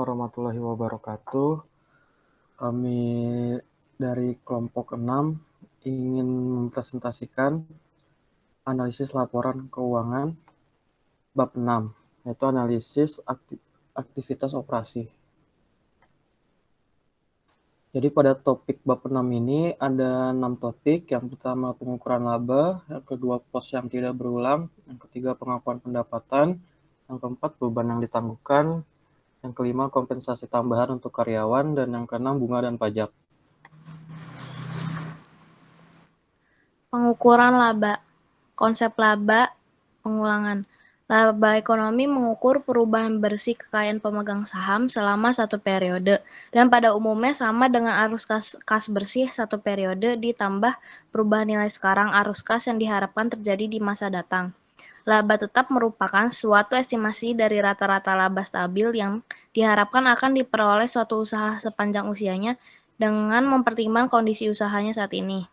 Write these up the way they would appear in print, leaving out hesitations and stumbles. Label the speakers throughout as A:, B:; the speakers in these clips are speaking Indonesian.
A: warahmatullahi wabarakatuh. Kami dari kelompok 6 ingin mempresentasikan analisis laporan keuangan bab 6, yaitu analisis aktivitas operasi. Jadi pada topik bab 6 ini ada 6 topik. Yang pertama pengukuran laba, yang kedua pos yang tidak berulang, yang ketiga pengakuan pendapatan, yang keempat beban yang ditangguhkan, yang kelima kompensasi tambahan untuk karyawan, dan yang keenam bunga dan pajak.
B: Pengukuran laba. Konsep laba, pengulangan. Laba ekonomi mengukur perubahan bersih kekayaan pemegang saham selama satu periode, dan pada umumnya sama dengan arus kas bersih satu periode ditambah perubahan nilai sekarang arus kas yang diharapkan terjadi di masa datang. Laba tetap merupakan suatu estimasi dari rata-rata laba stabil yang diharapkan akan diperoleh suatu usaha sepanjang usianya dengan mempertimbangkan kondisi usahanya saat ini.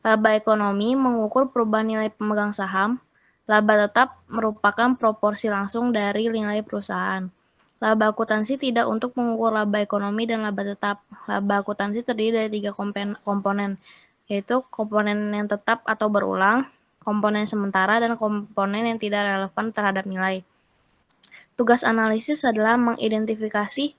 B: Laba ekonomi mengukur perubahan nilai pemegang saham. Laba tetap merupakan proporsi langsung dari nilai perusahaan. Laba akuntansi tidak untuk mengukur laba ekonomi dan laba tetap. Laba akuntansi terdiri dari 3 komponen, yaitu komponen yang tetap atau berulang, komponen sementara, dan komponen yang tidak relevan terhadap nilai. Tugas analisis adalah mengidentifikasi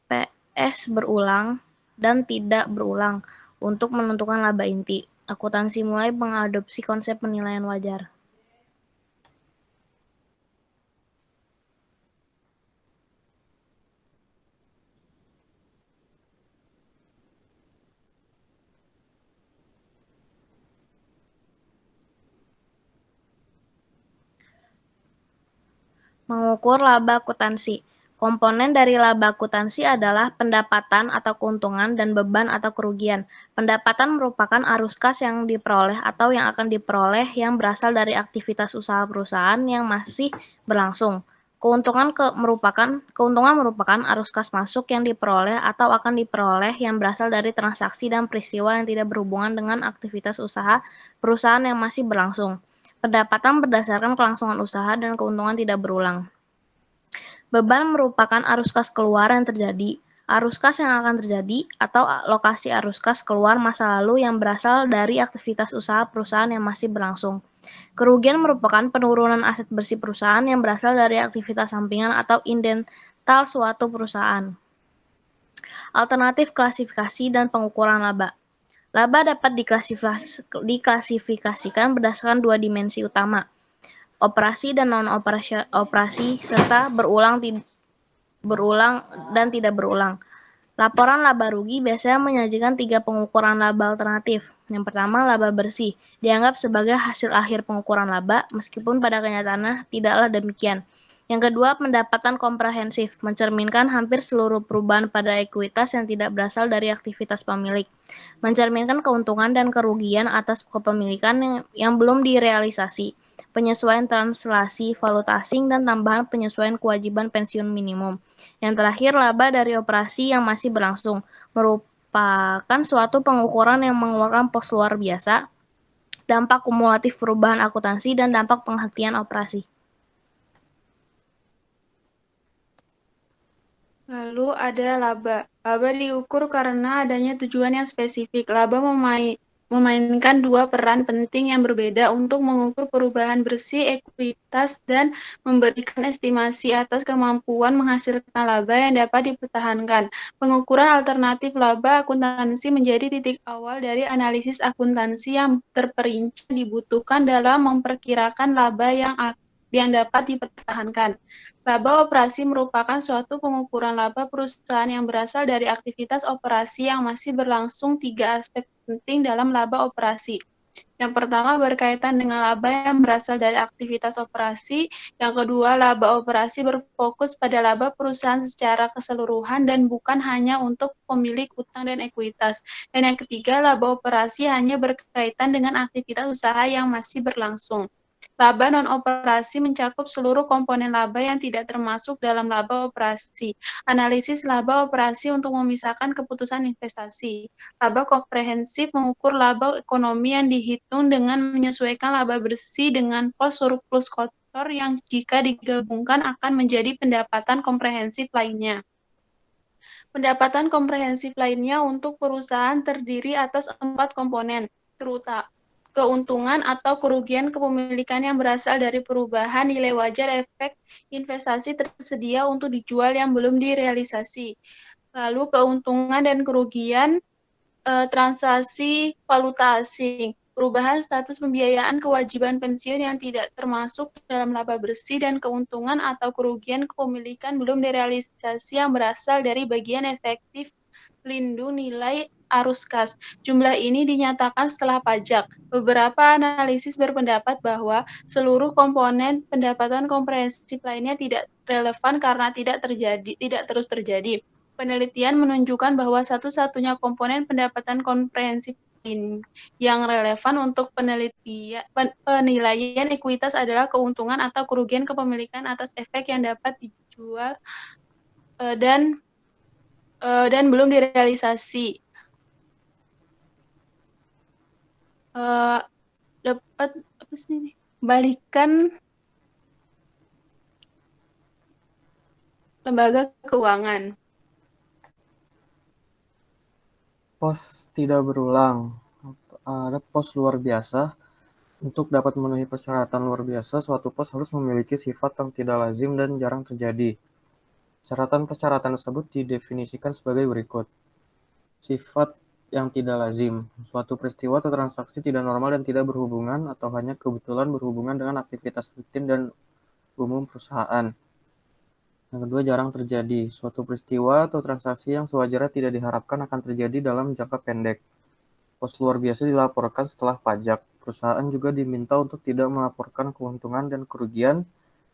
B: PS berulang dan tidak berulang untuk menentukan laba inti. Akuntansi mulai mengadopsi konsep penilaian wajar. Mengukur laba akuntansi. Komponen dari laba akuntansi adalah pendapatan atau keuntungan dan beban atau kerugian. Pendapatan merupakan arus kas yang diperoleh atau yang akan diperoleh yang berasal dari aktivitas usaha perusahaan yang masih berlangsung. Keuntungan merupakan arus kas masuk yang diperoleh atau akan diperoleh yang berasal dari transaksi dan peristiwa yang tidak berhubungan dengan aktivitas usaha perusahaan yang masih berlangsung. Pendapatan berdasarkan kelangsungan usaha dan keuntungan tidak berulang. Beban merupakan arus kas keluar yang terjadi, arus kas yang akan terjadi, atau lokasi arus kas keluar masa lalu yang berasal dari aktivitas usaha perusahaan yang masih berlangsung. Kerugian merupakan penurunan aset bersih perusahaan yang berasal dari aktivitas sampingan atau indental suatu perusahaan. Alternatif klasifikasi dan pengukuran laba. Laba dapat diklasifikasikan berdasarkan 2 dimensi utama, operasi dan non-operasi, serta berulang dan tidak berulang. Laporan laba rugi biasanya menyajikan 3 pengukuran laba alternatif. Yang pertama, laba bersih, dianggap sebagai hasil akhir pengukuran laba, meskipun pada kenyataannya tidaklah demikian. Yang kedua, pendapatan komprehensif, mencerminkan hampir seluruh perubahan pada ekuitas yang tidak berasal dari aktivitas pemilik, mencerminkan keuntungan dan kerugian atas kepemilikan yang belum direalisasi, penyesuaian translasi valuta asing, dan tambahan penyesuaian kewajiban pensiun minimum. Yang terakhir, laba dari operasi yang masih berlangsung, merupakan suatu pengukuran yang mengeluarkan pos luar biasa, dampak kumulatif perubahan akuntansi, dan dampak penghentian operasi.
C: Lalu ada laba. Laba diukur karena adanya tujuan yang spesifik. Laba memainkan 2 peran penting yang berbeda untuk mengukur perubahan bersih ekuitas dan memberikan estimasi atas kemampuan menghasilkan laba yang dapat dipertahankan. Pengukuran alternatif laba akuntansi menjadi titik awal dari analisis akuntansi yang terperinci dibutuhkan dalam memperkirakan laba yang dapat dipertahankan. Laba operasi merupakan suatu pengukuran laba perusahaan yang berasal dari aktivitas operasi yang masih berlangsung. 3 aspek penting dalam laba operasi. Yang pertama berkaitan dengan laba yang berasal dari aktivitas operasi. Yang kedua, laba operasi berfokus pada laba perusahaan secara keseluruhan dan bukan hanya untuk pemilik utang dan ekuitas. Dan yang ketiga, laba operasi hanya berkaitan dengan aktivitas usaha yang masih berlangsung. Laba non-operasi mencakup seluruh komponen laba yang tidak termasuk dalam laba operasi. Analisis laba operasi untuk memisahkan keputusan investasi. Laba komprehensif mengukur laba ekonomi yang dihitung dengan menyesuaikan laba bersih dengan pos surplus kotor yang jika digabungkan akan menjadi pendapatan komprehensif lainnya. Pendapatan komprehensif lainnya untuk perusahaan terdiri atas 4 komponen, terutama keuntungan atau kerugian kepemilikan yang berasal dari perubahan nilai wajar efek investasi tersedia untuk dijual yang belum direalisasi. Lalu keuntungan dan kerugian transaksi valuta asing, perubahan status pembiayaan kewajiban pensiun yang tidak termasuk dalam laba bersih, dan keuntungan atau kerugian kepemilikan belum direalisasi yang berasal dari bagian efektif lindung nilai arus kas. Jumlah ini dinyatakan setelah pajak. Beberapa analisis berpendapat bahwa seluruh komponen pendapatan komprehensif lainnya tidak relevan karena tidak terus terjadi. Penelitian menunjukkan bahwa satu-satunya komponen pendapatan komprehensif yang relevan untuk penilaian ekuitas adalah keuntungan atau kerugian kepemilikan atas efek yang dapat dijual dan belum direalisasi. Dapat apa sih ini? Balikan lembaga keuangan.
A: Pos tidak berulang. Ada pos luar biasa. Untuk dapat memenuhi persyaratan luar biasa, suatu pos harus memiliki sifat yang tidak lazim dan jarang terjadi. Persyaratan tersebut didefinisikan sebagai berikut. Sifat yang tidak lazim. Suatu peristiwa atau transaksi tidak normal dan tidak berhubungan atau hanya kebetulan berhubungan dengan aktivitas rutin dan umum perusahaan. Yang kedua, jarang terjadi. Suatu peristiwa atau transaksi yang sewajarnya tidak diharapkan akan terjadi dalam jangka pendek. Pos luar biasa dilaporkan setelah pajak. Perusahaan juga diminta untuk tidak melaporkan keuntungan dan kerugian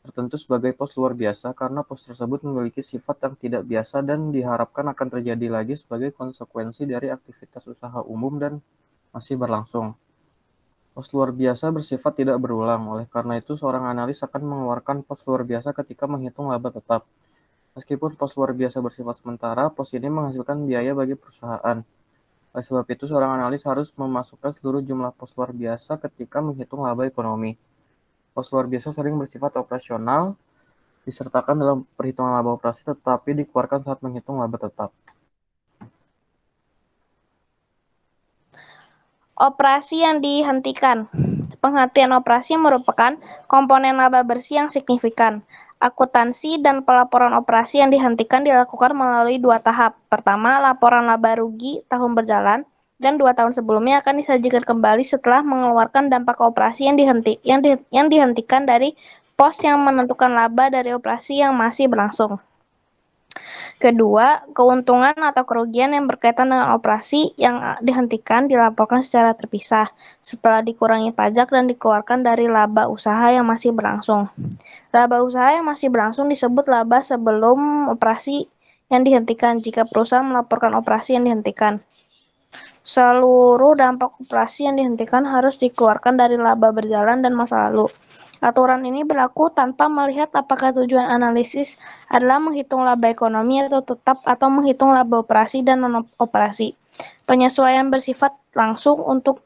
A: tertentu sebagai pos luar biasa karena pos tersebut memiliki sifat yang tidak biasa dan diharapkan akan terjadi lagi sebagai konsekuensi dari aktivitas usaha umum dan masih berlangsung. Pos luar biasa bersifat tidak berulang, oleh karena itu seorang analis akan mengeluarkan pos luar biasa ketika menghitung laba tetap. Meskipun pos luar biasa bersifat sementara, pos ini menghasilkan biaya bagi perusahaan. Oleh sebab itu, seorang analis harus memasukkan seluruh jumlah pos luar biasa ketika menghitung laba ekonomi. Pos luar biasa sering bersifat operasional, disertakan dalam perhitungan laba operasi tetapi dikeluarkan saat menghitung laba tetap.
B: Operasi yang dihentikan. Penghentian operasi merupakan komponen laba bersih yang signifikan. Akuntansi dan pelaporan operasi yang dihentikan dilakukan melalui 2 tahap. Pertama, laporan laba rugi tahun berjalan, dan 2 tahun sebelumnya akan disajikan kembali setelah mengeluarkan dampak operasi yang dihentikan dari pos yang menentukan laba dari operasi yang masih berlangsung. Kedua, keuntungan atau kerugian yang berkaitan dengan operasi yang dihentikan dilaporkan secara terpisah, setelah dikurangi pajak dan dikeluarkan dari laba usaha yang masih berlangsung. Laba usaha yang masih berlangsung disebut laba sebelum operasi yang dihentikan jika perusahaan melaporkan operasi yang dihentikan. Seluruh dampak operasi yang dihentikan harus dikeluarkan dari laba berjalan dan masa lalu. Aturan ini berlaku tanpa melihat apakah tujuan analisis adalah menghitung laba ekonomi atau tetap atau menghitung laba operasi dan non-operasi. Penyesuaian bersifat langsung untuk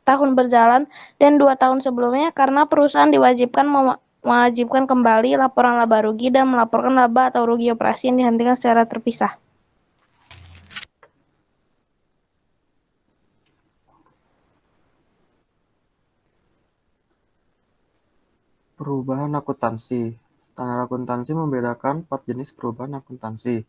B: tahun berjalan dan 2 tahun sebelumnya karena perusahaan mewajibkan kembali laporan laba rugi dan melaporkan laba atau rugi operasi yang dihentikan secara terpisah.
A: Perubahan akuntansi. Standar akuntansi membedakan 4 jenis perubahan akuntansi.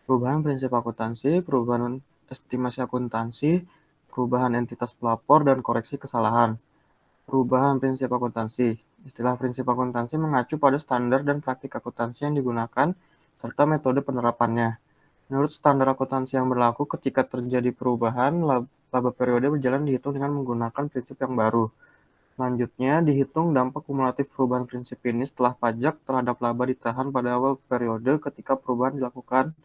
A: Perubahan prinsip akuntansi, perubahan estimasi akuntansi, perubahan entitas pelapor, dan koreksi kesalahan. Perubahan prinsip akuntansi. Istilah prinsip akuntansi mengacu pada standar dan praktik akuntansi yang digunakan serta metode penerapannya. Menurut standar akuntansi yang berlaku, ketika terjadi perubahan, laba periode berjalan dihitung dengan menggunakan prinsip yang baru. Selanjutnya, dihitung dampak kumulatif perubahan prinsip ini setelah pajak terhadap laba ditahan pada awal periode ketika perubahan dilakukan.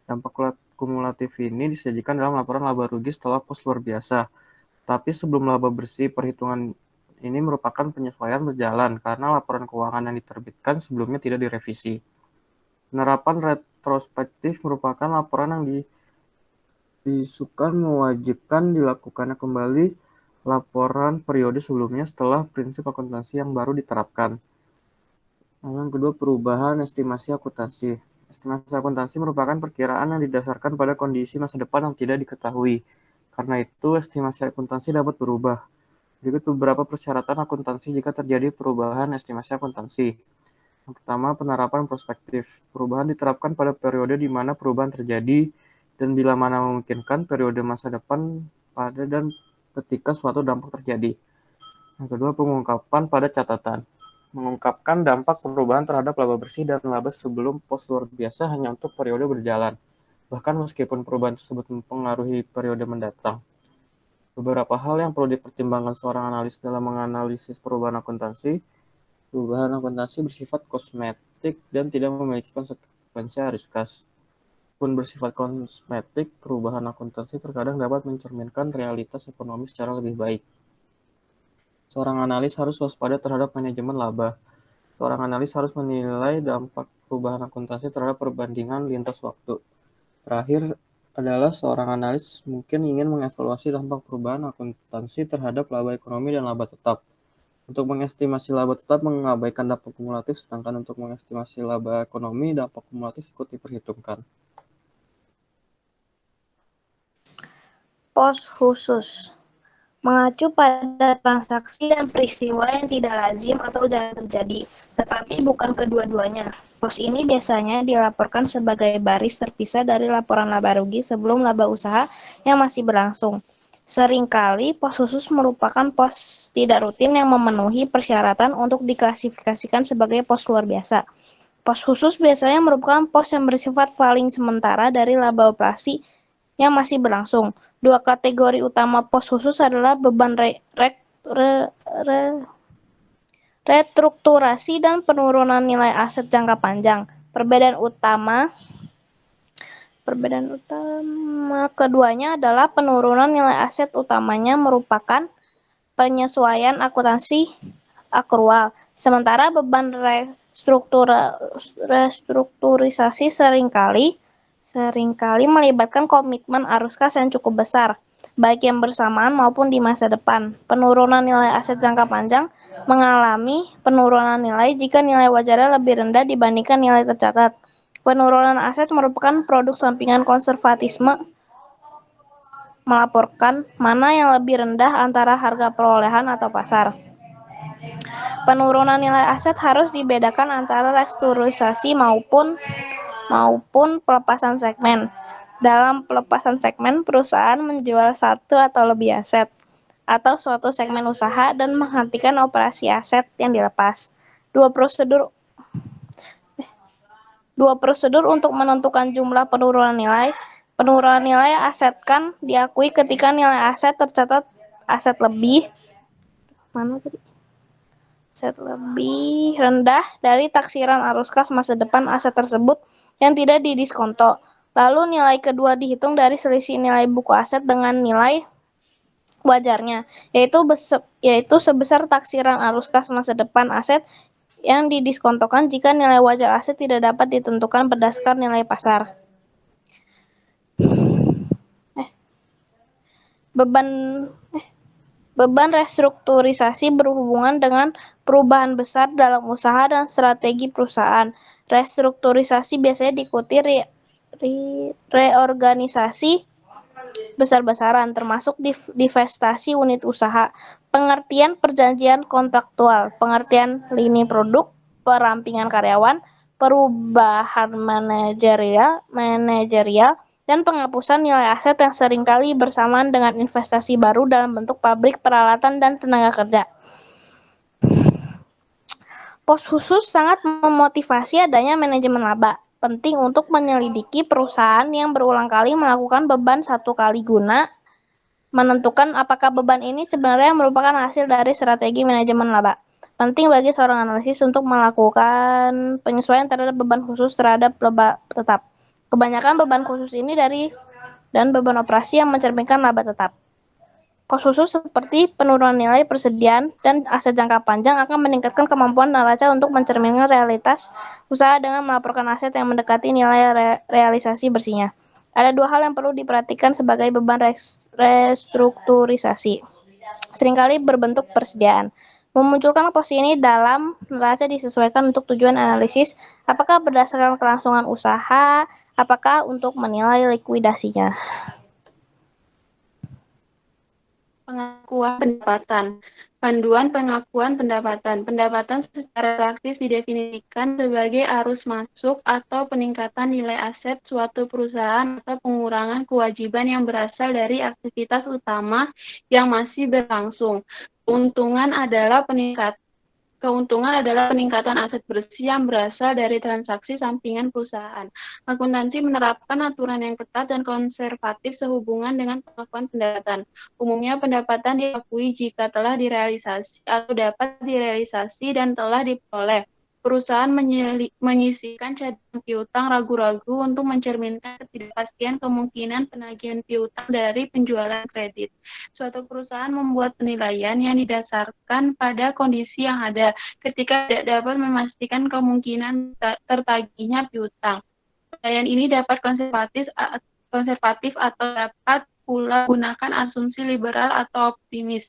A: Dampak kumulatif ini disajikan dalam laporan laba rugi setelah pos luar biasa. Tapi sebelum laba bersih, perhitungan ini merupakan penyesuaian berjalan karena laporan keuangan yang diterbitkan sebelumnya tidak direvisi. Penerapan retrospektif merupakan laporan yang mewajibkan dilakukannya kembali laporan periode sebelumnya setelah prinsip akuntansi yang baru diterapkan. Lalu yang kedua, perubahan estimasi akuntansi. Estimasi akuntansi merupakan perkiraan yang didasarkan pada kondisi masa depan yang tidak diketahui. Karena itu, estimasi akuntansi dapat berubah. Berikut beberapa persyaratan akuntansi jika terjadi perubahan estimasi akuntansi. Yang pertama, penerapan prospektif. Perubahan diterapkan pada periode di mana perubahan terjadi dan bila mana memungkinkan periode masa depan pada dan ketika suatu dampak terjadi. Yang kedua, pengungkapan pada catatan. Mengungkapkan dampak perubahan terhadap laba bersih dan laba sebelum pos luar biasa hanya untuk periode berjalan, bahkan meskipun perubahan tersebut mempengaruhi periode mendatang. Beberapa hal yang perlu dipertimbangkan seorang analis dalam menganalisis perubahan akuntansi. Perubahan akuntansi bersifat kosmetik dan tidak memiliki konsekuensi arus kas. Pun bersifat kosmetik, perubahan akuntansi terkadang dapat mencerminkan realitas ekonomi secara lebih baik. Seorang analis harus waspada terhadap manajemen laba. Seorang analis harus menilai dampak perubahan akuntansi terhadap perbandingan lintas waktu. Terakhir adalah seorang analis mungkin ingin mengevaluasi dampak perubahan akuntansi terhadap laba ekonomi dan laba tetap. Untuk mengestimasi laba tetap mengabaikan dampak kumulatif, sedangkan untuk mengestimasi laba ekonomi, dampak kumulatif ikut diperhitungkan.
B: Pos khusus mengacu pada transaksi dan peristiwa yang tidak lazim atau jarang terjadi, tetapi bukan kedua-duanya. Pos ini biasanya dilaporkan sebagai baris terpisah dari laporan laba rugi sebelum laba usaha yang masih berlangsung. Seringkali pos khusus merupakan pos tidak rutin yang memenuhi persyaratan untuk diklasifikasikan sebagai pos luar biasa. Pos khusus biasanya merupakan pos yang bersifat paling sementara dari laba operasi yang masih berlangsung. Dua kategori utama pos khusus adalah beban restrukturasi dan penurunan nilai aset jangka panjang. Perbedaan utama keduanya adalah penurunan nilai aset utamanya merupakan penyesuaian akuntansi akrual, sementara beban restrukturisasi seringkali melibatkan komitmen arus kas yang cukup besar, baik yang bersamaan maupun di masa depan. Penurunan nilai aset jangka panjang mengalami penurunan nilai jika nilai wajarnya lebih rendah dibandingkan nilai tercatat. Penurunan aset merupakan produk sampingan konservatisme melaporkan mana yang lebih rendah antara harga perolehan atau pasar. Penurunan nilai aset harus dibedakan antara restrukturisasi maupun pelepasan segmen. Dalam pelepasan segmen, perusahaan menjual satu atau lebih aset atau suatu segmen usaha dan menghentikan operasi aset yang dilepas. Dua prosedur untuk menentukan jumlah penurunan nilai. Penurunan nilai aset kan diakui ketika nilai aset tercatat aset lebih rendah dari taksiran arus kas masa depan aset tersebut yang tidak didiskonto. Lalu nilai kedua dihitung dari selisih nilai buku aset dengan nilai wajarnya, yaitu sebesar taksiran arus kas masa depan aset yang didiskontokan jika nilai wajar aset tidak dapat ditentukan berdasarkan nilai pasar. Beban restrukturisasi berhubungan dengan perubahan besar dalam usaha dan strategi perusahaan. Restrukturisasi biasanya diikuti reorganisasi besar-besaran, termasuk divestasi unit usaha. Pengertian perjanjian kontraktual, pengertian lini produk, perampingan karyawan, perubahan manajerial, dan penghapusan nilai aset yang seringkali bersamaan dengan investasi baru dalam bentuk pabrik, peralatan, dan tenaga kerja. Pos khusus sangat memotivasi adanya manajemen laba. Penting untuk menyelidiki perusahaan yang berulang kali melakukan beban satu kali guna menentukan apakah beban ini sebenarnya merupakan hasil dari strategi manajemen laba. Penting bagi seorang analisis untuk melakukan penyesuaian terhadap beban khusus terhadap laba tetap. Kebanyakan beban khusus ini dan beban operasi yang mencerminkan laba tetap. Pos khusus seperti penurunan nilai persediaan dan aset jangka panjang akan meningkatkan kemampuan neraca untuk mencerminkan realitas usaha dengan melaporkan aset yang mendekati nilai realisasi bersihnya. Ada dua hal yang perlu diperhatikan sebagai beban restrukturisasi. Seringkali berbentuk persediaan. Memunculkan posisi ini dalam neraca disesuaikan untuk tujuan analisis, apakah berdasarkan kelangsungan usaha, apakah untuk menilai likuidasinya.
C: Pengakuan pendapatan. Panduan pengakuan pendapatan. Pendapatan secara praktis didefinisikan sebagai arus masuk atau peningkatan nilai aset suatu perusahaan atau pengurangan kewajiban yang berasal dari aktivitas utama yang masih berlangsung. Keuntungan adalah peningkatan aset bersih yang berasal dari transaksi sampingan perusahaan. Akuntansi menerapkan aturan yang ketat dan konservatif sehubungan dengan pengakuan pendapatan. Umumnya pendapatan diakui jika telah direalisasi atau dapat direalisasi dan telah diperoleh. Perusahaan menyisihkan cadangan piutang ragu-ragu untuk mencerminkan ketidakpastian kemungkinan penagihan piutang dari penjualan kredit. Suatu perusahaan membuat penilaian yang didasarkan pada kondisi yang ada ketika tidak dapat memastikan kemungkinan tertagihnya piutang. Penilaian ini dapat konservatif atau dapat pula gunakan asumsi liberal atau optimis.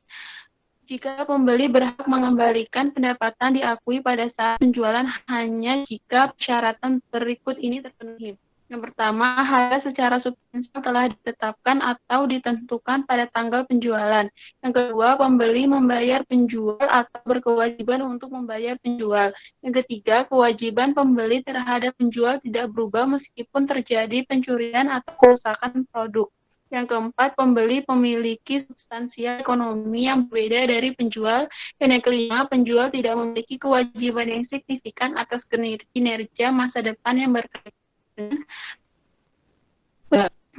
C: Jika pembeli berhak mengembalikan pendapatan diakui pada saat penjualan hanya jika persyaratan berikut ini terpenuhi. Yang pertama, harga secara substansial telah ditetapkan atau ditentukan pada tanggal penjualan. Yang kedua, pembeli membayar penjual atau berkewajiban untuk membayar penjual. Yang ketiga, kewajiban pembeli terhadap penjual tidak berubah meskipun terjadi pencurian atau kerusakan produk. Yang keempat, pembeli memiliki substansial ekonomi yang berbeda dari penjual. Dan yang kelima, penjual tidak memiliki kewajiban yang signifikan atas kinerja masa depan yang berkaitan.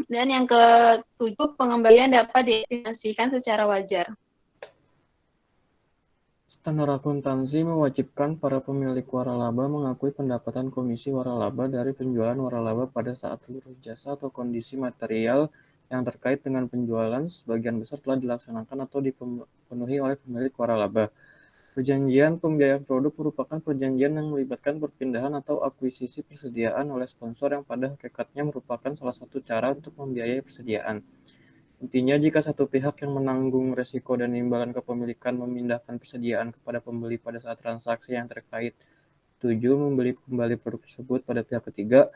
C: Dan yang ketujuh, pengembalian dapat diestimasikan secara wajar.
A: Standar akuntansi mewajibkan para pemilik waralaba mengakui pendapatan komisi waralaba dari penjualan waralaba pada saat seluruh jasa atau kondisi material yang terkait dengan penjualan sebagian besar telah dilaksanakan atau dipenuhi oleh pemilik waralaba. Perjanjian pembiayaan produk merupakan perjanjian yang melibatkan perpindahan atau akuisisi persediaan oleh sponsor yang pada hakikatnya merupakan salah satu cara untuk membiayai persediaan. Intinya, jika satu pihak yang menanggung resiko dan imbalan kepemilikan memindahkan persediaan kepada pembeli pada saat transaksi yang terkait tujuh membeli kembali produk tersebut pada pihak ketiga,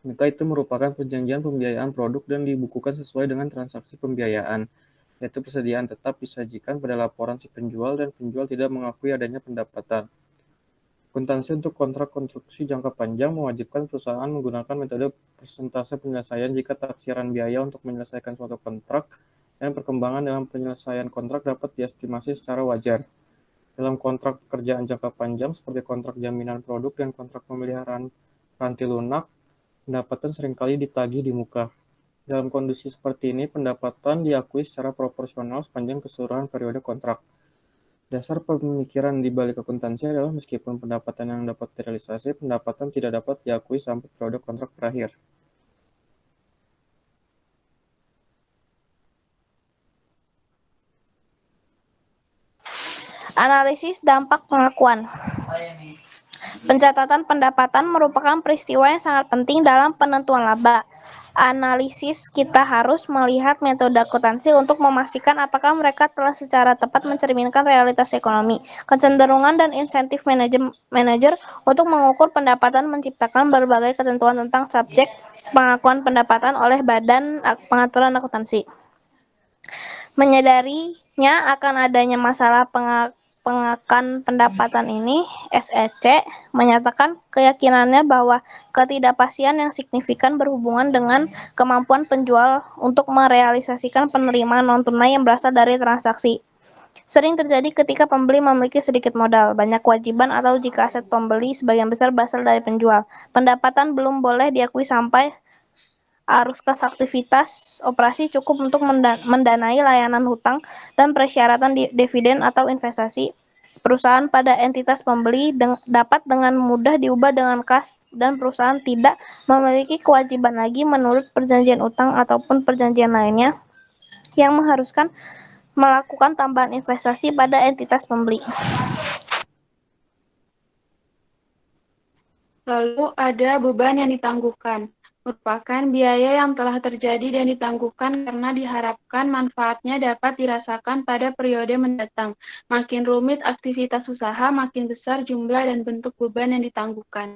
A: maka itu merupakan perjanjian pembiayaan produk dan dibukukan sesuai dengan transaksi pembiayaan, yaitu persediaan tetap disajikan pada laporan si penjual dan penjual tidak mengakui adanya pendapatan. Akuntansi untuk kontrak konstruksi jangka panjang mewajibkan perusahaan menggunakan metode persentase penyelesaian jika taksiran biaya untuk menyelesaikan suatu kontrak dan perkembangan dalam penyelesaian kontrak dapat diestimasi secara wajar. Dalam kontrak pekerjaan jangka panjang seperti kontrak jaminan produk dan kontrak pemeliharaan ranti lunak, pendapatan seringkali ditagih di muka. Dalam kondisi seperti ini, pendapatan diakui secara proporsional sepanjang keseluruhan periode kontrak. Dasar pemikiran di balik akuntansi adalah meskipun pendapatan yang dapat direalisasi, pendapatan tidak dapat diakui sampai periode kontrak berakhir.
B: Analisis dampak pengakuan. Pencatatan pendapatan merupakan peristiwa yang sangat penting dalam penentuan laba. Analisis kita harus melihat metode akuntansi untuk memastikan apakah mereka telah secara tepat mencerminkan realitas ekonomi. Kecenderungan dan insentif manajer untuk mengukur pendapatan menciptakan berbagai ketentuan tentang subjek pengakuan pendapatan oleh Badan Pengaturan Akuntansi. Menyadarinya akan adanya masalah pengakuan pendapatan ini, SEC menyatakan keyakinannya bahwa ketidakpastian yang signifikan berhubungan dengan kemampuan penjual untuk merealisasikan penerimaan non-tunai yang berasal dari transaksi. Sering terjadi ketika pembeli memiliki sedikit modal, banyak kewajiban, atau jika aset pembeli sebagian besar berasal dari penjual. Pendapatan belum boleh diakui sampai arus kas aktivitas operasi cukup untuk mendanai layanan hutang dan persyaratan dividen atau investasi perusahaan pada entitas pembeli dapat dengan mudah diubah dengan kas dan perusahaan tidak memiliki kewajiban lagi menurut perjanjian utang ataupun perjanjian lainnya yang mengharuskan melakukan tambahan investasi pada entitas pembeli.
C: Lalu ada beban yang ditangguhkan. merupakan biaya yang telah terjadi dan ditangguhkan karena diharapkan manfaatnya dapat dirasakan pada periode mendatang. Makin rumit aktivitas usaha, makin besar jumlah dan bentuk beban yang ditangguhkan.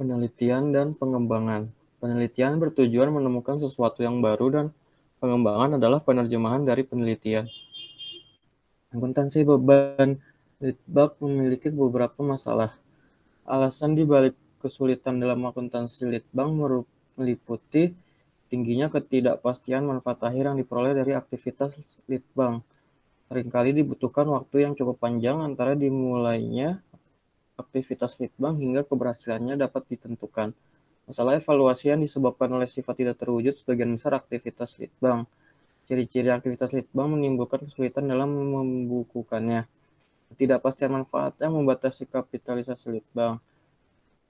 A: Penelitian dan pengembangan. Penelitian bertujuan menemukan sesuatu yang baru dan pengembangan adalah penerjemahan dari penelitian. Akuntansi beban Litbang memiliki beberapa masalah. Alasan dibalik kesulitan dalam akuntansi Litbang meliputi tingginya ketidakpastian manfaat akhir yang diperoleh dari aktivitas Litbang. Seringkali dibutuhkan waktu yang cukup panjang antara dimulainya aktivitas Litbang hingga keberhasilannya dapat ditentukan. Masalah evaluasi yang disebabkan oleh sifat tidak terwujud sebagian besar aktivitas Litbang. Ciri-ciri aktivitas Litbang menimbulkan kesulitan dalam membukukannya. Ketidakpastian manfaat yang membatasi kapitalisasi Litbang.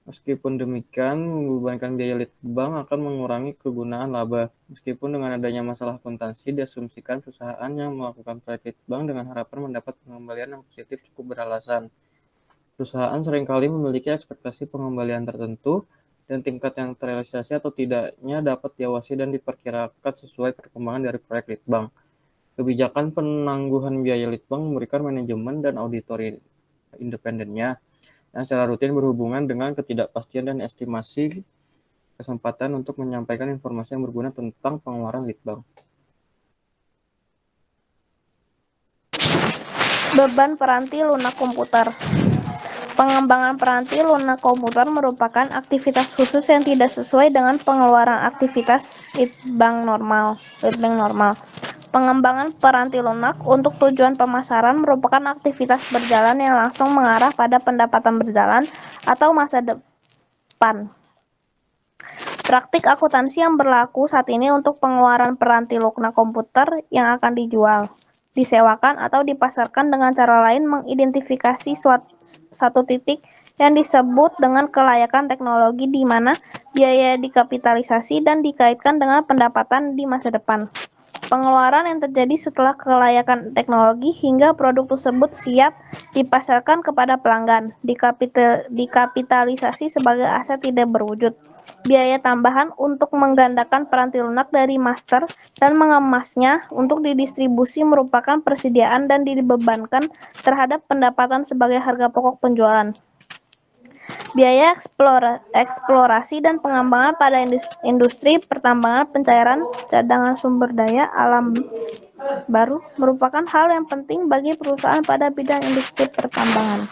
A: Meskipun demikian, membebankan biaya Litbang akan mengurangi kegunaan laba. Meskipun dengan adanya masalah akuntansi, diasumsikan perusahaan yang melakukan proyek Litbang dengan harapan mendapat pengembalian yang positif cukup beralasan. Perusahaan seringkali memiliki ekspektasi pengembalian tertentu, dan tingkat yang terrealisasi atau tidaknya dapat diawasi dan diperkirakan sesuai perkembangan dari proyek Litbang. Kebijakan penangguhan biaya Litbang memberikan manajemen dan auditor independennya yang secara rutin berhubungan dengan ketidakpastian dan estimasi kesempatan untuk menyampaikan informasi yang berguna tentang pengeluaran Litbang.
B: Beban peranti lunak komputer. Pengembangan peranti lunak komputer merupakan aktivitas khusus yang tidak sesuai dengan pengeluaran aktivitas Litbang normal. Pengembangan peranti lunak untuk tujuan pemasaran merupakan aktivitas berjalan yang langsung mengarah pada pendapatan berjalan atau masa depan. Praktik akuntansi yang berlaku saat ini untuk pengeluaran peranti lunak komputer yang akan dijual, disewakan, atau dipasarkan dengan cara lain mengidentifikasi satu titik yang disebut dengan kelayakan teknologi di mana biaya dikapitalisasi dan dikaitkan dengan pendapatan di masa depan. Pengeluaran yang terjadi setelah kelayakan teknologi hingga produk tersebut siap dipasarkan kepada pelanggan, dikapitalisasi sebagai aset tidak berwujud. Biaya tambahan untuk menggandakan peranti lunak dari master dan mengemasnya untuk didistribusi merupakan persediaan dan dibebankan terhadap pendapatan sebagai harga pokok penjualan. Biaya eksplorasi dan pengembangan pada industri pertambangan pencairan cadangan sumber daya alam baru merupakan hal yang penting bagi perusahaan pada bidang industri pertambangan.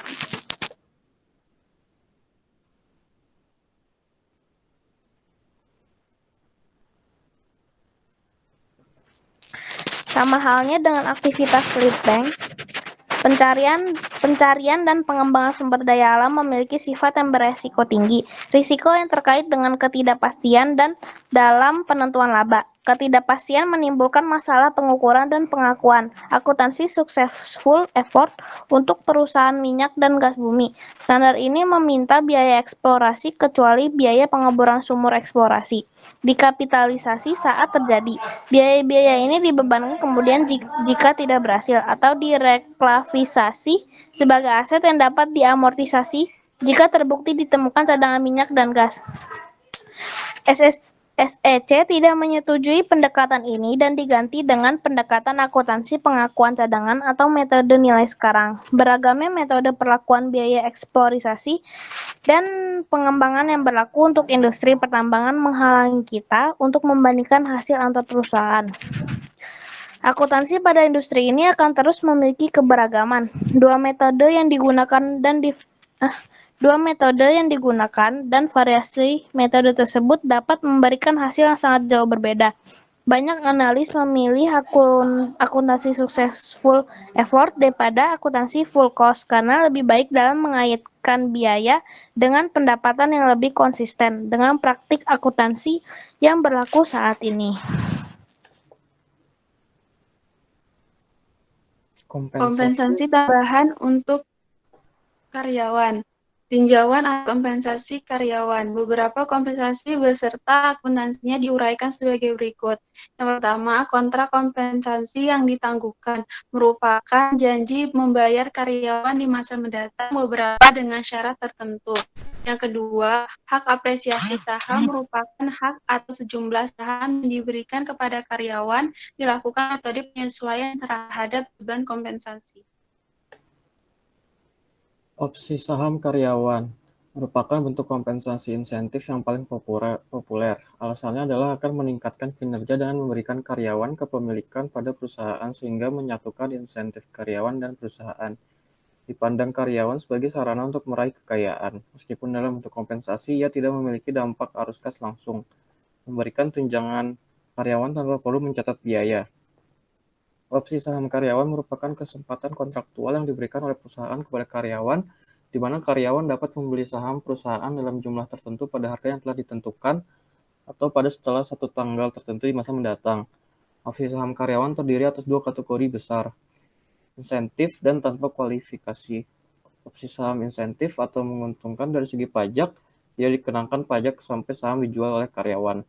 B: Sama halnya dengan aktivitas Litbang, pencarian dan pengembangan sumber daya alam memiliki sifat yang beresiko tinggi. Risiko yang terkait dengan ketidakpastian dan dalam penentuan laba. Ketidakpastian menimbulkan masalah pengukuran dan pengakuan. Akuntansi successful effort untuk perusahaan minyak dan gas bumi. Standar ini meminta biaya eksplorasi kecuali biaya pengeboran sumur eksplorasi. Dikapitalisasi saat terjadi. Biaya-biaya ini dibebankan kemudian jika tidak berhasil atau direklavisasi sebagai aset yang dapat diamortisasi jika terbukti ditemukan cadangan minyak dan gas. SEC tidak menyetujui pendekatan ini dan diganti dengan pendekatan akuntansi pengakuan cadangan atau metode nilai sekarang. Beragamnya metode perlakuan biaya eksplorisasi dan pengembangan yang berlaku untuk industri pertambangan menghalangi kita untuk membandingkan hasil antar perusahaan. Akuntansi pada industri ini akan terus memiliki keberagaman. Dua metode yang digunakan dan variasi metode tersebut dapat memberikan hasil yang sangat jauh berbeda. Banyak analis memilih akuntansi successful effort daripada akuntansi full cost karena lebih baik dalam mengaitkan biaya dengan pendapatan yang lebih konsisten dengan praktik akuntansi yang berlaku saat ini.
C: Kompensasi tambahan untuk karyawan. Tinjauan atau kompensasi karyawan. Beberapa kompensasi beserta akuntansinya diuraikan sebagai berikut. Yang pertama, kontrak kompensasi yang ditangguhkan merupakan janji membayar karyawan di masa mendatang beberapa dengan syarat tertentu. Yang kedua, hak apresiasi saham merupakan hak atau sejumlah saham yang diberikan kepada karyawan, dilakukan metode penyesuaian terhadap beban kompensasi.
A: Opsi saham karyawan merupakan bentuk kompensasi insentif yang paling populer. Alasannya adalah akan meningkatkan kinerja dengan memberikan karyawan kepemilikan pada perusahaan sehingga menyatukan insentif karyawan dan perusahaan. Dipandang karyawan sebagai sarana untuk meraih kekayaan. Meskipun dalam bentuk kompensasi, ia tidak memiliki dampak arus kas langsung, memberikan tunjangan karyawan tanpa perlu mencatat biaya. Opsi saham karyawan merupakan kesempatan kontraktual yang diberikan oleh perusahaan kepada karyawan, di mana karyawan dapat membeli saham perusahaan dalam jumlah tertentu pada harga yang telah ditentukan atau pada setelah satu tanggal tertentu di masa mendatang. Opsi saham karyawan terdiri atas dua kategori besar, insentif dan tanpa kualifikasi. Opsi saham insentif atau menguntungkan dari segi pajak, ia dikenakan pajak sampai saham dijual oleh karyawan.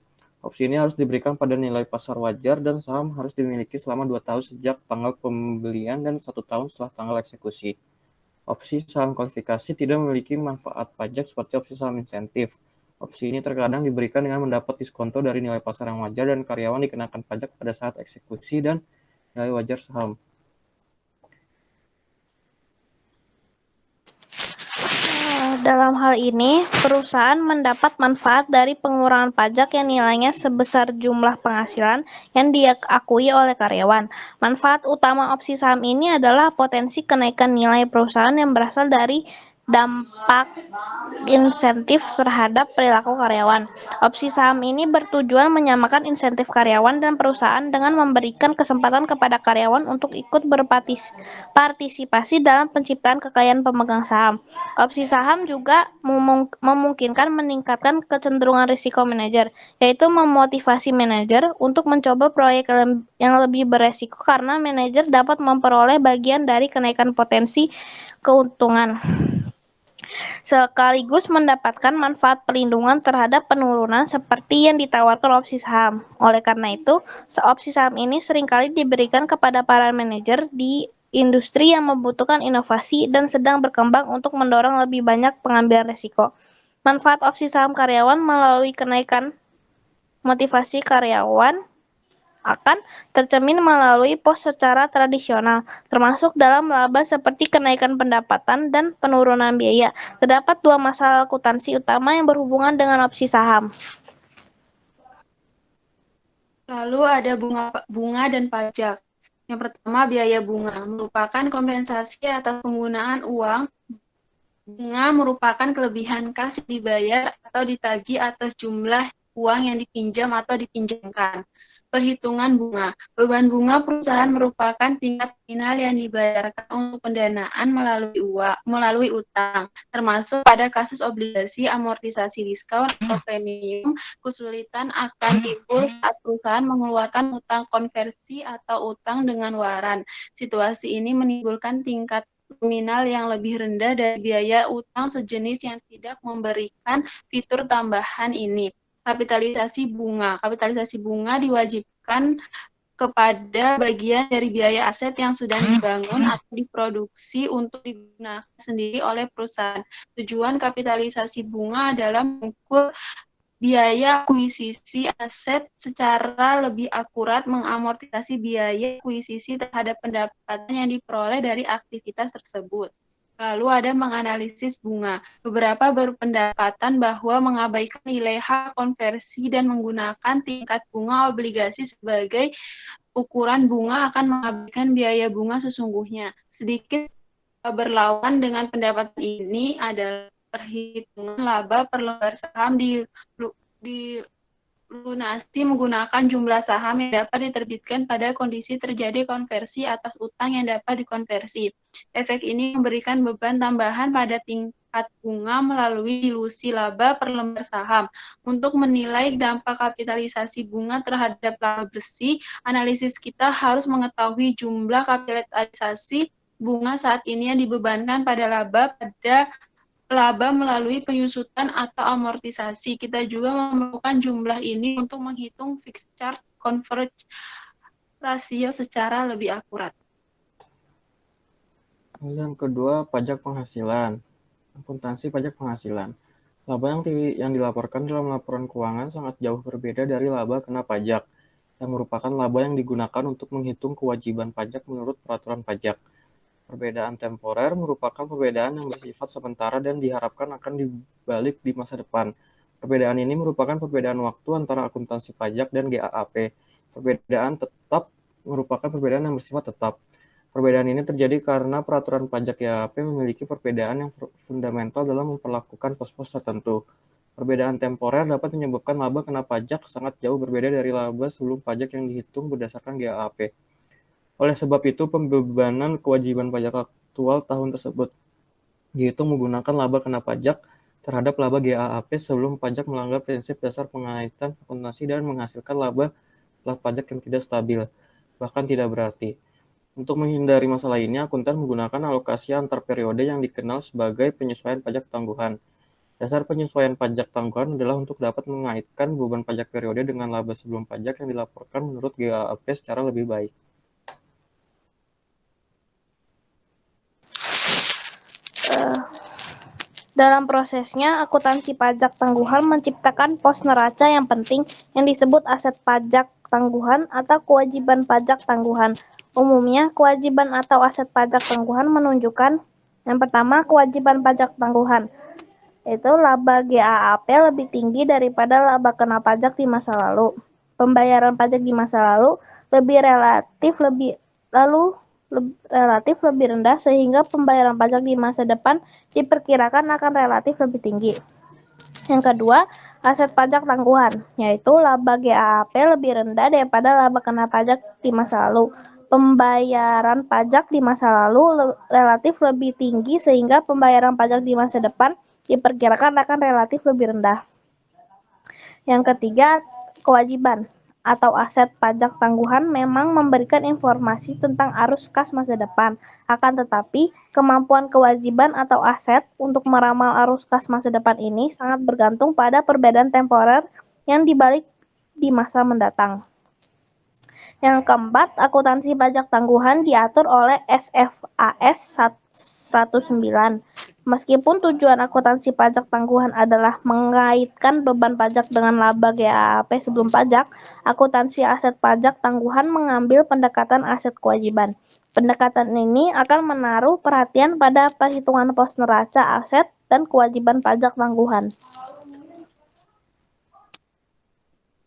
A: Opsi ini harus diberikan pada nilai pasar wajar dan saham harus dimiliki selama 2 tahun sejak tanggal pembelian dan 1 tahun setelah tanggal eksekusi. Opsi saham kualifikasi tidak memiliki manfaat pajak seperti opsi saham insentif. Opsi ini terkadang diberikan dengan mendapat diskonto dari nilai pasar yang wajar dan karyawan dikenakan pajak pada saat eksekusi dan nilai wajar saham.
B: Dalam hal ini, perusahaan mendapat manfaat dari pengurangan pajak yang nilainya sebesar jumlah penghasilan yang diakui oleh karyawan. Manfaat utama opsi saham ini adalah potensi kenaikan nilai perusahaan yang berasal dari dampak insentif terhadap perilaku karyawan. Opsi saham ini bertujuan menyamakan insentif karyawan dan perusahaan dengan memberikan kesempatan kepada karyawan untuk ikut berpartisipasi dalam penciptaan kekayaan pemegang saham. Opsi saham juga memungkinkan meningkatkan kecenderungan risiko manajer, yaitu memotivasi manajer untuk mencoba proyek yang lebih beresiko karena manajer dapat memperoleh bagian dari kenaikan potensi keuntungan, sekaligus mendapatkan manfaat perlindungan terhadap penurunan seperti yang ditawarkan opsi saham. Oleh karena itu, opsi saham ini seringkali diberikan kepada para manajer di industri yang membutuhkan inovasi dan sedang berkembang untuk mendorong lebih banyak pengambilan risiko. Manfaat opsi saham karyawan melalui kenaikan motivasi karyawan akan tercermin melalui pos secara tradisional, termasuk dalam laba seperti kenaikan pendapatan dan penurunan biaya. Terdapat dua masalah akuntansi utama yang berhubungan dengan opsi saham.
C: Lalu ada bunga dan pajak. Yang pertama, biaya bunga merupakan kompensasi atas penggunaan uang. Bunga merupakan kelebihan kas yang dibayar atau ditagih atas jumlah uang yang dipinjam atau dipinjamkan. Perhitungan bunga. Beban bunga perusahaan merupakan tingkat nominal yang dibayarkan untuk pendanaan melalui utang, termasuk pada kasus obligasi, amortisasi diskon atau premium. Kesulitan akan timbul saat perusahaan mengeluarkan utang konversi atau utang dengan waran. Situasi ini menimbulkan tingkat nominal yang lebih rendah dari biaya utang sejenis yang tidak memberikan fitur tambahan ini. Kapitalisasi bunga diwajibkan kepada bagian dari biaya aset yang sedang dibangun atau diproduksi untuk digunakan sendiri oleh perusahaan. Tujuan kapitalisasi bunga adalah mengukur biaya akuisisi aset secara lebih akurat, mengamortisasi biaya akuisisi terhadap pendapatan yang diperoleh dari aktivitas tersebut. Lalu ada menganalisis bunga. Beberapa berpendapatan bahwa mengabaikan nilai hak konversi dan menggunakan tingkat bunga obligasi sebagai ukuran bunga akan mengabaikan biaya bunga sesungguhnya. Sedikit berlawan dengan pendapat ini adalah perhitungan laba per lembar saham dilunasi menggunakan jumlah saham yang dapat diterbitkan pada kondisi terjadi konversi atas utang yang dapat dikonversi. Efek ini memberikan beban tambahan pada tingkat bunga melalui dilusi laba per lembar saham. Untuk menilai dampak kapitalisasi bunga terhadap laba bersih, analisis kita harus mengetahui jumlah kapitalisasi bunga saat ini yang dibebankan pada laba melalui penyusutan atau amortisasi. Kita juga memerlukan jumlah ini untuk menghitung fixed charge coverage rasio secara lebih akurat.
A: Yang kedua, pajak penghasilan. Akuntansi pajak penghasilan. Laba yang dilaporkan dalam laporan keuangan sangat jauh berbeda dari laba kena pajak, yang merupakan laba yang digunakan untuk menghitung kewajiban pajak menurut peraturan pajak. Perbedaan temporer merupakan perbedaan yang bersifat sementara dan diharapkan akan dibalik di masa depan. Perbedaan ini merupakan perbedaan waktu antara akuntansi pajak dan GAAP. Perbedaan tetap merupakan perbedaan yang bersifat tetap. Perbedaan ini terjadi karena peraturan pajak GAAP memiliki perbedaan yang fundamental dalam memperlakukan pos-pos tertentu. Perbedaan temporer dapat menyebabkan laba kena pajak sangat jauh berbeda dari laba sebelum pajak yang dihitung berdasarkan GAAP. Oleh sebab itu, pembebanan kewajiban pajak aktual tahun tersebut dihitung menggunakan laba kena pajak terhadap laba GAAP sebelum pajak melanggar prinsip dasar pengaitan akuntansi dan menghasilkan laba pajak yang tidak stabil, bahkan tidak berarti. Untuk menghindari masalah ini, akuntan menggunakan alokasi antar periode yang dikenal sebagai penyesuaian pajak tangguhan. Dasar penyesuaian pajak tangguhan adalah untuk dapat mengaitkan beban pajak periode dengan laba sebelum pajak yang dilaporkan menurut GAAP secara lebih baik.
B: Dalam prosesnya, akuntansi pajak tangguhan menciptakan pos neraca yang penting yang disebut aset pajak tangguhan atau kewajiban pajak tangguhan. Umumnya, kewajiban atau aset pajak tangguhan menunjukkan yang pertama, kewajiban pajak tangguhan, yaitu laba GAAP lebih tinggi daripada laba kena pajak di masa lalu. Pembayaran pajak di masa lalu relatif lebih rendah sehingga pembayaran pajak di masa depan diperkirakan akan relatif lebih tinggi. Yang kedua, aset pajak tangguhan, yaitu laba GAAP lebih rendah daripada laba kena pajak di masa lalu. Pembayaran pajak di masa lalu relatif lebih tinggi sehingga pembayaran pajak di masa depan diperkirakan akan relatif lebih rendah. Yang ketiga, kewajiban atau aset pajak tangguhan memang memberikan informasi tentang arus kas masa depan. Akan tetapi, kemampuan kewajiban atau aset untuk meramal arus kas masa depan ini sangat bergantung pada perbedaan temporer yang dibalik di masa mendatang. Yang keempat, akuntansi pajak tangguhan diatur oleh SFAS 109. Meskipun tujuan akuntansi pajak tangguhan adalah mengaitkan beban pajak dengan laba GAAP sebelum pajak, akuntansi aset pajak tangguhan mengambil pendekatan aset kewajiban. Pendekatan ini akan menaruh perhatian pada perhitungan pos neraca aset dan kewajiban pajak tangguhan.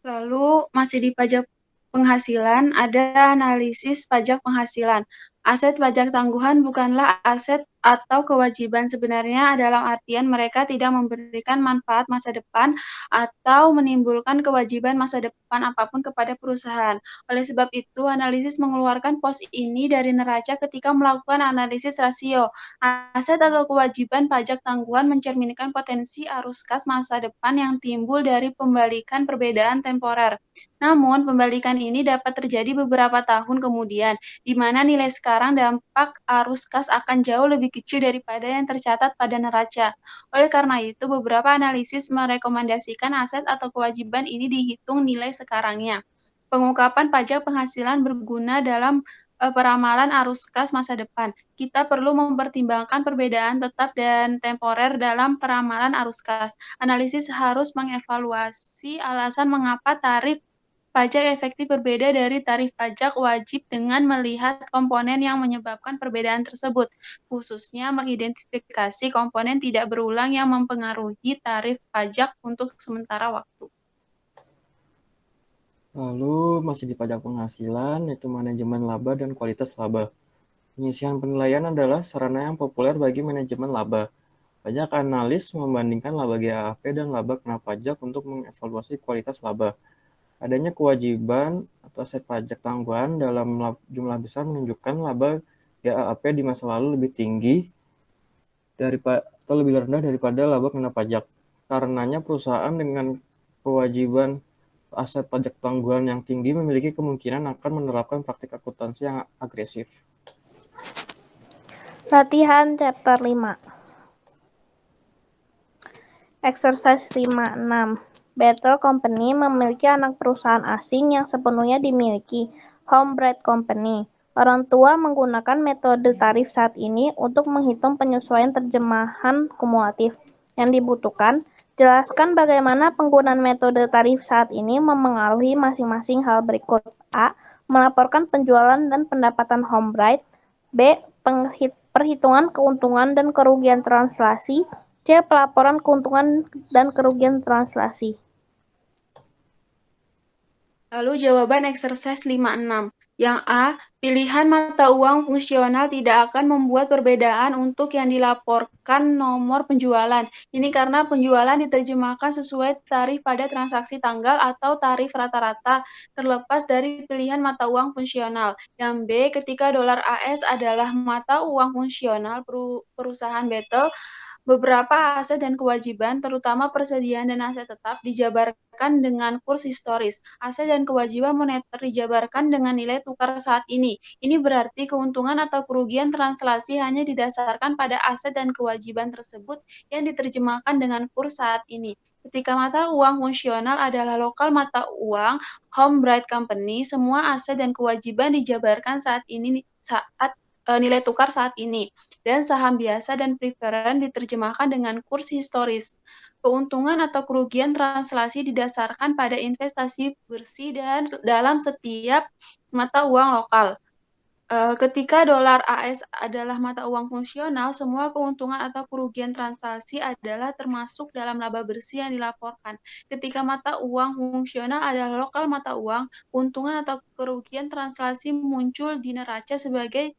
C: Lalu masih di pajak penghasilan, ada analisis pajak penghasilan. Aset pajak tangguhan bukanlah aset atau kewajiban, sebenarnya dalam artian mereka tidak memberikan manfaat masa depan atau menimbulkan kewajiban masa depan apapun kepada perusahaan. Oleh sebab itu, analisis mengeluarkan pos ini dari neraca ketika melakukan analisis rasio. Aset atau kewajiban pajak tangguhan mencerminkan potensi arus kas masa depan yang timbul dari pembalikan perbedaan temporer. Namun, pembalikan ini dapat terjadi beberapa tahun kemudian, di mana nilai sekarang dampak arus kas akan jauh lebih kecil daripada yang tercatat pada neraca. Oleh karena itu, beberapa analisis merekomendasikan aset atau kewajiban ini dihitung nilai sekarangnya. Pengungkapan pajak penghasilan berguna dalam peramalan arus kas masa depan. Kita perlu mempertimbangkan perbedaan tetap dan temporer dalam peramalan arus kas. Analisis harus mengevaluasi alasan mengapa tarif pajak efektif berbeda dari tarif pajak wajib dengan melihat komponen yang menyebabkan perbedaan tersebut, khususnya mengidentifikasi komponen tidak berulang yang mempengaruhi tarif pajak untuk sementara waktu.
A: Lalu masih di pajak penghasilan, yaitu manajemen laba dan kualitas laba. Penyisihan penilaian adalah sarana yang populer bagi manajemen laba. Pajak analis membandingkan laba GAAP dan laba kena pajak untuk mengevaluasi kualitas laba. Adanya kewajiban atau aset pajak tangguhan dalam jumlah besar menunjukkan laba GAAP di masa lalu lebih tinggi atau lebih rendah daripada laba kena pajak. Karenanya perusahaan dengan kewajiban aset pajak tangguhan yang tinggi memiliki kemungkinan akan menerapkan praktik akuntansi yang agresif.
B: Latihan chapter 5. Exercise 5.6. Better Company memiliki anak perusahaan asing yang sepenuhnya dimiliki, Homebread Company. Orang tua menggunakan metode tarif saat ini untuk menghitung penyesuaian terjemahan kumulatif. yang dibutuhkan. Jelaskan bagaimana penggunaan metode tarif saat ini memengaruhi masing-masing hal berikut. A. Melaporkan penjualan dan pendapatan Homebright. B. Perhitungan keuntungan dan kerugian translasi. C. Pelaporan keuntungan dan kerugian translasi.
C: Lalu jawaban exercise 56. Yang A, pilihan mata uang fungsional tidak akan membuat perbedaan untuk yang dilaporkan nomor penjualan. Ini karena penjualan diterjemahkan sesuai tarif pada transaksi tanggal atau tarif rata-rata, terlepas dari pilihan mata uang fungsional. Yang B, ketika dolar AS adalah mata uang fungsional perusahaan Battle, beberapa aset dan kewajiban, terutama persediaan dan aset tetap, dijabarkan dengan kurs historis. Aset dan kewajiban moneter dijabarkan dengan nilai tukar saat ini. Ini berarti keuntungan atau kerugian translasi hanya didasarkan pada aset dan kewajiban tersebut yang diterjemahkan dengan kurs saat ini. Ketika mata uang fungsional adalah lokal mata uang Homebright Company, semua aset dan kewajiban dijabarkan saat nilai tukar saat ini, dan saham biasa dan preferen diterjemahkan dengan kurs historis. Keuntungan atau kerugian translasi didasarkan pada investasi bersih dan dalam setiap mata uang lokal. Ketika dolar AS adalah mata uang fungsional, semua keuntungan atau kerugian transaksi adalah termasuk dalam laba bersih yang dilaporkan. Ketika mata uang fungsional adalah lokal mata uang, keuntungan atau kerugian transaksi muncul di neraca sebagai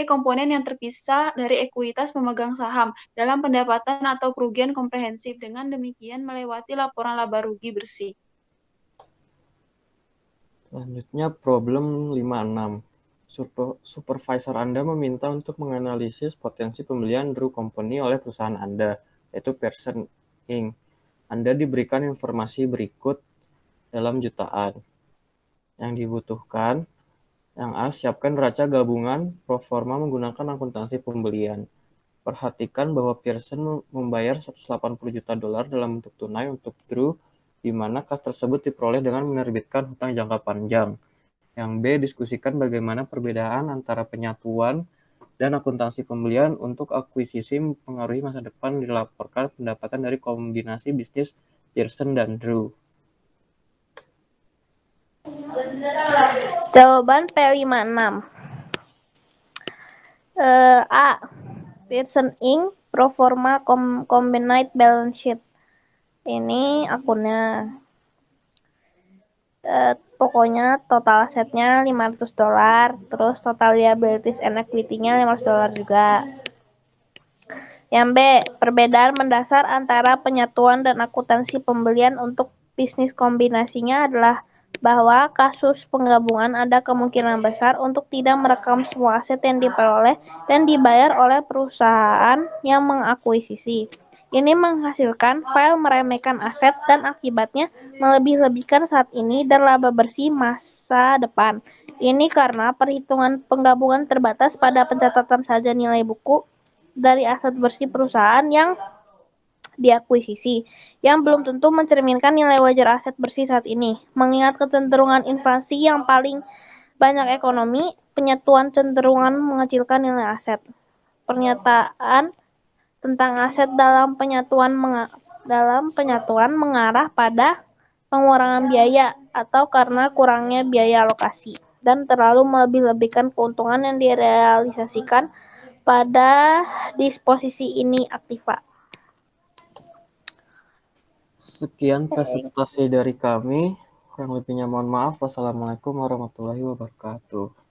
C: komponen yang terpisah dari ekuitas pemegang saham dalam pendapatan atau kerugian komprehensif. Dengan demikian melewati laporan laba rugi bersih.
A: Selanjutnya problem 56. Supervisor Anda meminta untuk menganalisis potensi pembelian Drew Company oleh perusahaan Anda, yaitu Pearson Inc. Anda diberikan informasi berikut dalam jutaan. Yang dibutuhkan, yang A, siapkan neraca gabungan pro forma menggunakan akuntansi pembelian. Perhatikan bahwa Pearson membayar 180 juta dolar dalam bentuk tunai untuk Drew, di mana kas tersebut diperoleh dengan menerbitkan hutang jangka panjang. Yang B, diskusikan bagaimana perbedaan antara penyatuan dan akuntansi pembelian untuk akuisisi mempengaruhi masa depan dilaporkan pendapatan dari kombinasi bisnis Pearson dan Drew.
B: Jawaban P56. A. Pearson Inc. Pro forma combined balance sheet. Ini akunnya. Pokoknya total asetnya $500, terus total liabilities and equity-nya $500 juga. Yang B, perbedaan mendasar antara penyatuan dan akuntansi pembelian untuk bisnis kombinasinya adalah bahwa kasus penggabungan ada kemungkinan besar untuk tidak merekam semua aset yang diperoleh dan dibayar oleh perusahaan yang mengakuisisi. Ini menghasilkan file meremehkan aset dan akibatnya melebih-lebihkan saat ini dan laba bersih masa depan. Ini karena perhitungan penggabungan terbatas pada pencatatan saja nilai buku dari aset bersih perusahaan yang diakuisisi, yang belum tentu mencerminkan nilai wajar aset bersih saat ini. Mengingat kecenderungan inflasi yang paling banyak ekonomi, penyatuan cenderungan mengecilkan nilai aset. Pernyataan tentang aset dalam penyatuan mengarah pada pengurangan biaya atau karena kurangnya biaya alokasi dan terlalu melebih-lebihkan keuntungan yang direalisasikan pada disposisi ini aktiva.
A: Sekian presentasi dari kami. Kurang lebihnya mohon maaf. Wassalamualaikum warahmatullahi wabarakatuh.